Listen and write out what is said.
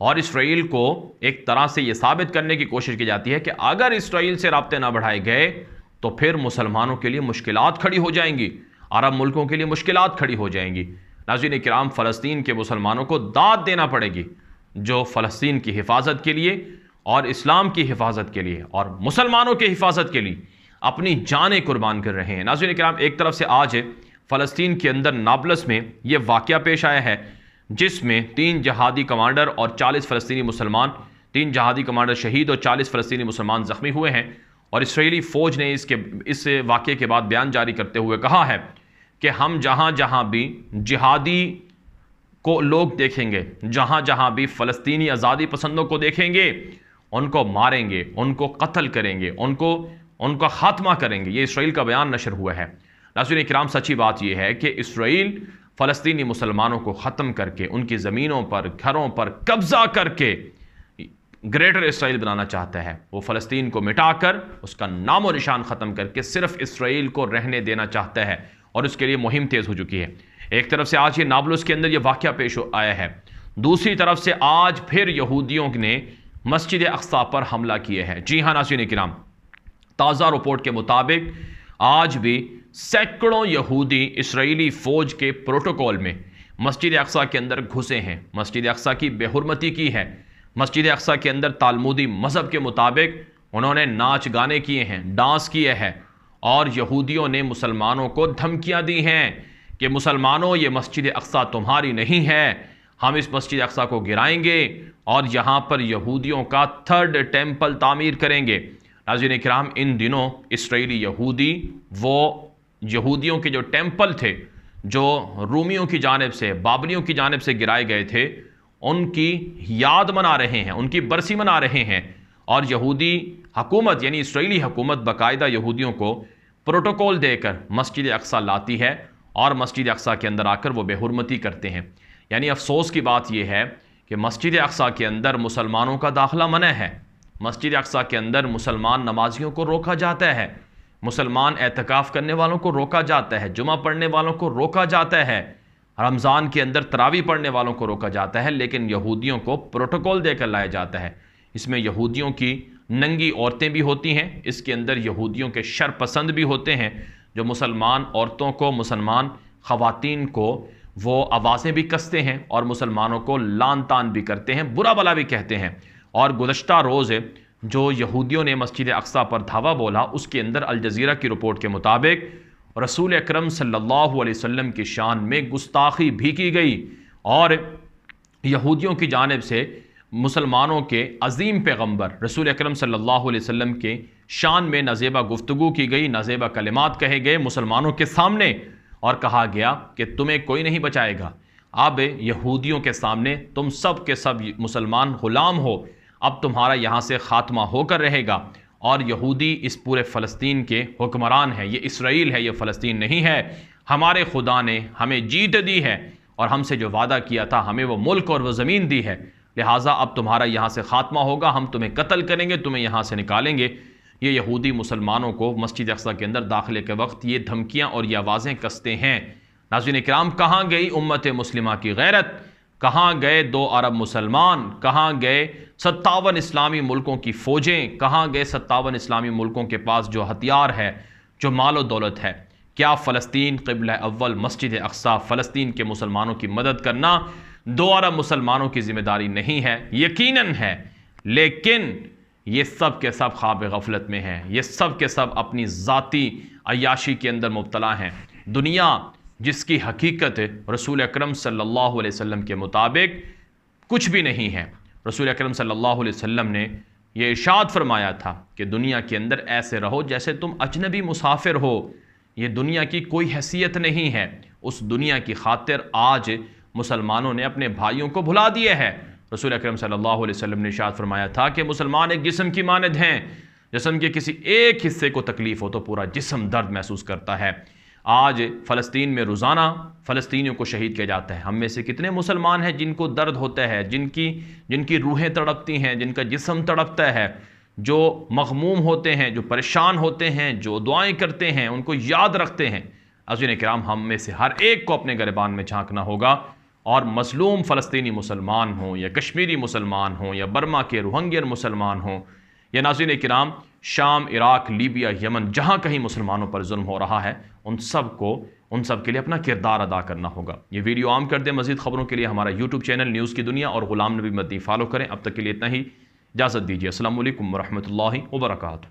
اور اسرائیل کو ایک طرح سے یہ ثابت کرنے کی کوشش کی جاتی ہے کہ اگر اسرائیل سے رابطے نہ بڑھائے گئے تو پھر مسلمانوں کے لیے مشکلات کھڑی ہو جائیں گی، عرب ملکوں کے لیے مشکلات کھڑی ہو جائیں گی۔ ناظرین کرام، فلسطین کے مسلمانوں کو داد دینا پڑے گی، جو فلسطین کی حفاظت کے لیے اور اسلام کی حفاظت کے لیے اور مسلمانوں کی حفاظت کے لیے اپنی جانیں قربان کر رہے ہیں۔ ناظرین کرام، ایک طرف سے آج فلسطین کے اندر نابلس میں یہ واقعہ پیش آیا ہے جس میں 3 جہادی کمانڈر اور 40 فلسطینی مسلمان، 3 جہادی کمانڈر شہید اور 40 فلسطینی مسلمان زخمی ہوئے ہیں، اور اسرائیلی فوج نے اس واقعے کے بعد بیان جاری کرتے ہوئے کہا ہے کہ ہم جہاں جہاں بھی جہادی کو لوگ دیکھیں گے، جہاں جہاں بھی فلسطینی آزادی پسندوں کو دیکھیں گے، ان کو ماریں گے، ان کو قتل کریں گے، ان کا خاتمہ کریں گے۔ یہ اسرائیل کا بیان نشر ہوا ہے۔ ناظرین کرام، سچی بات یہ ہے کہ اسرائیل فلسطینی مسلمانوں کو ختم کر کے، ان کی زمینوں پر، گھروں پر قبضہ کر کے گریٹر اسرائیل بنانا چاہتا ہے۔ وہ فلسطین کو مٹا کر، اس کا نام و نشان ختم کر کے صرف اسرائیل کو رہنے دینا چاہتا ہے، اور اس کے لیے مہم تیز ہو چکی ہے۔ ایک طرف سے آج یہ نابلس کے اندر یہ واقعہ پیش آیا ہے، دوسری طرف سے آج پھر یہودیوں نے مسجد اقصی پر حملہ کیا ہے۔ جی ہاں ناظرین کرام، تازہ رپورٹ کے مطابق آج بھی سینکڑوں یہودی اسرائیلی فوج کے پروٹوکول میں مسجد اقصی کے اندر گھسے ہیں، مسجد اقصی کی بے حرمتی کی ہے۔ مسجد اقصی کے اندر تالمودی مذہب کے مطابق انہوں نے ناچ گانے کیے ہیں، ڈانس کیے ہیں، اور یہودیوں نے مسلمانوں کو دھمکیاں دی ہیں کہ مسلمانوں، یہ مسجد اقصی تمہاری نہیں ہے، ہم اس مسجد اقصی کو گرائیں گے اور یہاں پر یہودیوں کا 3rd ٹیمپل تعمیر کریں گے۔ ناظرین کرام، ان دنوں اسرائیلی یہودی وہ یہودیوں کے جو ٹیمپل تھے جو رومیوں کی جانب سے، بابلیوں کی جانب سے گرائے گئے تھے، ان کی یاد منا رہے ہیں، ان کی برسی منا رہے ہیں، اور یہودی حکومت یعنی اسرائیلی حکومت باقاعدہ یہودیوں کو پروٹوکول دے کر مسجد اقصی لاتی ہے اور مسجد اقصی کے اندر آ کر وہ بے حرمتی کرتے ہیں۔ یعنی افسوس کی بات یہ ہے کہ مسجد اقصی کے اندر مسلمانوں کا داخلہ منع ہے، مسجد اقصی کے اندر مسلمان نمازیوں کو روکا جاتا ہے، مسلمان اعتکاف کرنے والوں کو روکا جاتا ہے، جمعہ پڑھنے والوں کو روکا جاتا ہے، رمضان کے اندر تراویح پڑھنے والوں کو روکا جاتا ہے، لیکن یہودیوں کو پروٹوکول دے کر لایا جاتا ہے۔ اس میں یہودیوں کی ننگی عورتیں بھی ہوتی ہیں، اس کے اندر یہودیوں کے شر پسند بھی ہوتے ہیں جو مسلمان عورتوں کو، مسلمان خواتین کو وہ آوازیں بھی کستے ہیں اور مسلمانوں کو لان تان بھی کرتے ہیں، برا بلا بھی کہتے ہیں۔ اور گزشتہ روز جو یہودیوں نے مسجد اقصی پر دھاوا بولا، اس کے اندر الجزیرہ کی رپورٹ کے مطابق رسول اکرم صلی اللہ علیہ وسلم کی شان میں گستاخی بھی کی گئی، اور یہودیوں کی جانب سے مسلمانوں کے عظیم پیغمبر رسول اکرم صلی اللہ علیہ وسلم کے شان میں نازیبہ گفتگو کی گئی، نازیبہ کلمات کہے گئے مسلمانوں کے سامنے، اور کہا گیا کہ تمہیں کوئی نہیں بچائے گا، اب یہودیوں کے سامنے تم سب کے سب مسلمان غلام ہو، اب تمہارا یہاں سے خاتمہ ہو کر رہے گا۔ اور یہودی اس پورے فلسطین کے حکمران ہیں، یہ اسرائیل ہے، یہ فلسطین نہیں ہے، ہمارے خدا نے ہمیں جیت دی ہے اور ہم سے جو وعدہ کیا تھا ہمیں وہ ملک اور وہ زمین دی ہے، لہٰذا اب تمہارا یہاں سے خاتمہ ہوگا، ہم تمہیں قتل کریں گے، تمہیں یہاں سے نکالیں گے۔ یہ یہودی مسلمانوں کو مسجد اقصی کے اندر داخلے کے وقت یہ دھمکیاں اور یہ آوازیں کستے ہیں۔ ناظرین کرام، کہاں گئی امت مسلمہ کی غیرت؟ کہاں گئے 2 ارب مسلمان؟ کہاں گئے 57 اسلامی ملکوں کی فوجیں؟ کہاں گئے 57 اسلامی ملکوں کے پاس جو ہتھیار ہے، جو مال و دولت ہے؟ کیا فلسطین قبلہ اول مسجد اقصی، فلسطین کے مسلمانوں کی مدد کرنا 2 ارب مسلمانوں کی ذمہ داری نہیں ہے؟ یقیناً ہے، لیکن یہ سب کے سب خواب غفلت میں ہیں، یہ سب کے سب اپنی ذاتی عیاشی کے اندر مبتلا ہیں۔ دنیا جس کی حقیقت رسول اکرم صلی اللہ علیہ وسلم کے مطابق کچھ بھی نہیں ہے۔ رسول اکرم صلی اللہ علیہ وسلم نے یہ ارشاد فرمایا تھا کہ دنیا کے اندر ایسے رہو جیسے تم اجنبی مسافر ہو، یہ دنیا کی کوئی حیثیت نہیں ہے۔ اس دنیا کی خاطر آج مسلمانوں نے اپنے بھائیوں کو بھلا دیے ہے۔ رسول اکرم صلی اللہ علیہ وسلم نے ارشاد فرمایا تھا کہ مسلمان ایک جسم کی مانند ہیں، جسم کے کسی ایک حصے کو تکلیف ہو تو پورا جسم درد محسوس کرتا ہے۔ آج فلسطین میں روزانہ فلسطینیوں کو شہید کیا جاتا ہے۔ ہم میں سے کتنے مسلمان ہیں جن کو درد ہوتا ہے، جن کی روحیں تڑپتی ہیں، جن کا جسم تڑپتا ہے، جو مغموم ہوتے ہیں، جو پریشان ہوتے ہیں، جو دعائیں کرتے ہیں، ان کو یاد رکھتے ہیں۔ عزیزان کرام، ہم میں سے ہر ایک کو اپنے گریبان میں جھانکنا ہوگا اور مظلوم فلسطینی مسلمان ہوں یا کشمیری مسلمان ہوں یا برما کے روہنگیا مسلمان ہوں یا ناظرین کرام شام، عراق، لیبیا، یمن، جہاں کہیں مسلمانوں پر ظلم ہو رہا ہے، ان سب کے لیے اپنا کردار ادا کرنا ہوگا۔ یہ ویڈیو عام کر دیں۔ مزید خبروں کے لیے ہمارا یوٹیوب چینل نیوز کی دنیا اور غلام نبی مدنی فالو کریں۔ اب تک کے لیے اتنا ہی، اجازت دیجیے۔ السلام علیکم ورحمۃ اللہ وبرکاتہ۔